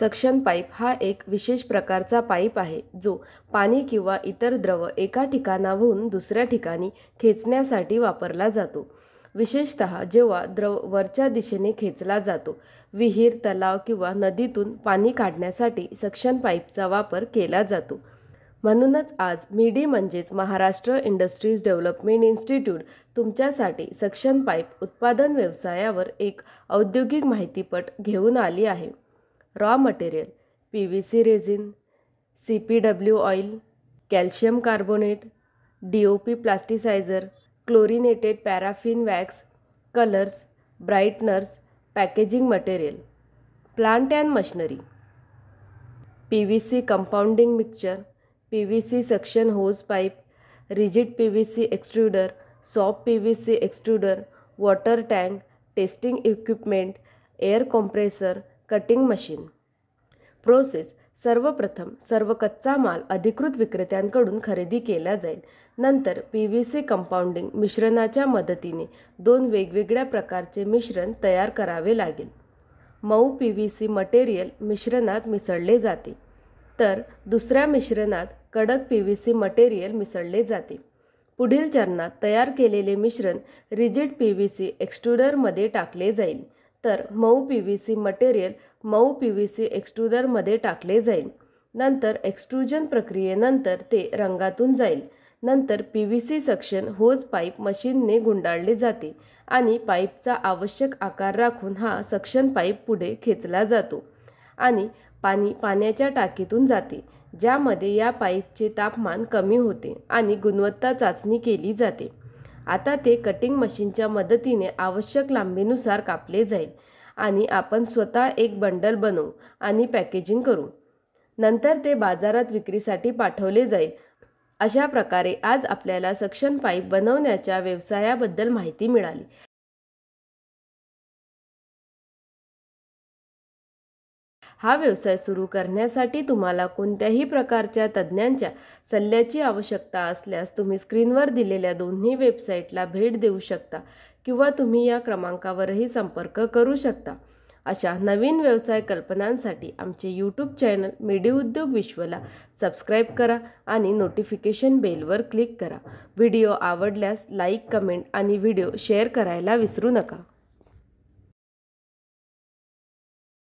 Suction pipe हा एक विशेष प्रकारचा पाईप आहे जो पाणी किंवा इतर द्रव एका ठिकाणाहून दुसऱ्या ठिकाणी खेचण्यासाठी वापरला जातो। विशेषतः जेव्हा द्रव वरच्या दिशेने खेचला जातो, विहीर, तलाव किंवा नदीतून पाणी काढण्यासाठी सक्शन पाईपचा वापर केला जातो। म्हणूनच आज मिडी म्हणजेच महाराष्ट्र इंडस्ट्रीज डेव्हलपमेंट इन्स्टिट्यूट तुमच्यासाठी सक्शन पाईप उत्पादन व्यवसायावर एक औद्योगिक माहितीपट घेऊन आली आहे। Raw material PVC resin, CPW oil, calcium carbonate, DOP plasticizer, chlorinated paraffin wax, colours, brighteners, packaging material, plant and machinery, PVC compounding mixture, PVC suction hose pipe, rigid PVC extruder, soft PVC extruder, water tank, testing equipment, air compressor, cutting machine. Process: सर्वप्रथम सर्व कच्चा माल अधिकृत विक्रेत्यांकडून खरेदी केला जाईल। नंतर PVC कंपाऊंडिंग मिश्रणाच्या मदतीने दोन वेगवेगळ्या प्रकारचे मिश्रण तयार करावे लागेल। मऊ PVC मटेरियल मिश्रणात मिसळले जाते, तर दुसऱ्या मिश्रणात कडक PVC मटेरियल मिसळले जाते। पुढील चरणात तयार केलेले मिश्रण रिजिड PVC एक्सट्रूडरमध्ये टाकले जाईल, तर मऊ PVC मटेरियल मऊ PVC एक्सट्रूडरमध्ये टाकले जाईल। नंतर एक्सट्रूजन प्रक्रियेनंतर ते रंगातून जाईल। नंतर PVC सक्शन होज पाईप मशीनने गुंडाळले जाते आणि पाईपचा आवश्यक आकार राखून हा सक्शन पाईप पुढे खेचला जातो आणि पाणी पाण्याच्या टाकीतून जाते, ज्यामध्ये या पाईपचे तापमान कमी होते आणि गुणवत्ता चाचणी केली जाते। आता ते कटिंग मशीनच्या मदतीने आवश्यक लांबीनुसार कापले जाईल आणि आपण स्वतः एक बंडल बनवू आणि पॅकेजिंग करू। नंतर ते बाजारात विक्रीसाठी पाठवले जाईल। अशा प्रकारे आज आपल्याला सक्शन पाईप बनवण्याच्या व्यवसायाबद्दल माहिती मिळाली। हा व्यवसाय सुरू करण्यासाठी तुम्हाला कोणत्याही प्रकारच्या तज्ज्ञांच्या सल्ल्याची आवश्यकता असल्यास तुम्ही स्क्रीनवर दिलेल्या दोन्ही वेबसाईटला भेट देऊ शकता किंवा तुम्ही या क्रमांकावरही संपर्क करू शकता। अशा नवीन व्यवसाय कल्पनांसाठी आमचे YouTube चॅनल मिडी उद्योग विश्वला सबस्क्राईब करा आणि नोटिफिकेशन बेलवर क्लिक करा। व्हिडिओ आवडल्यास लाईक, कमेंट आणि व्हिडिओ शेअर करायला विसरू नका।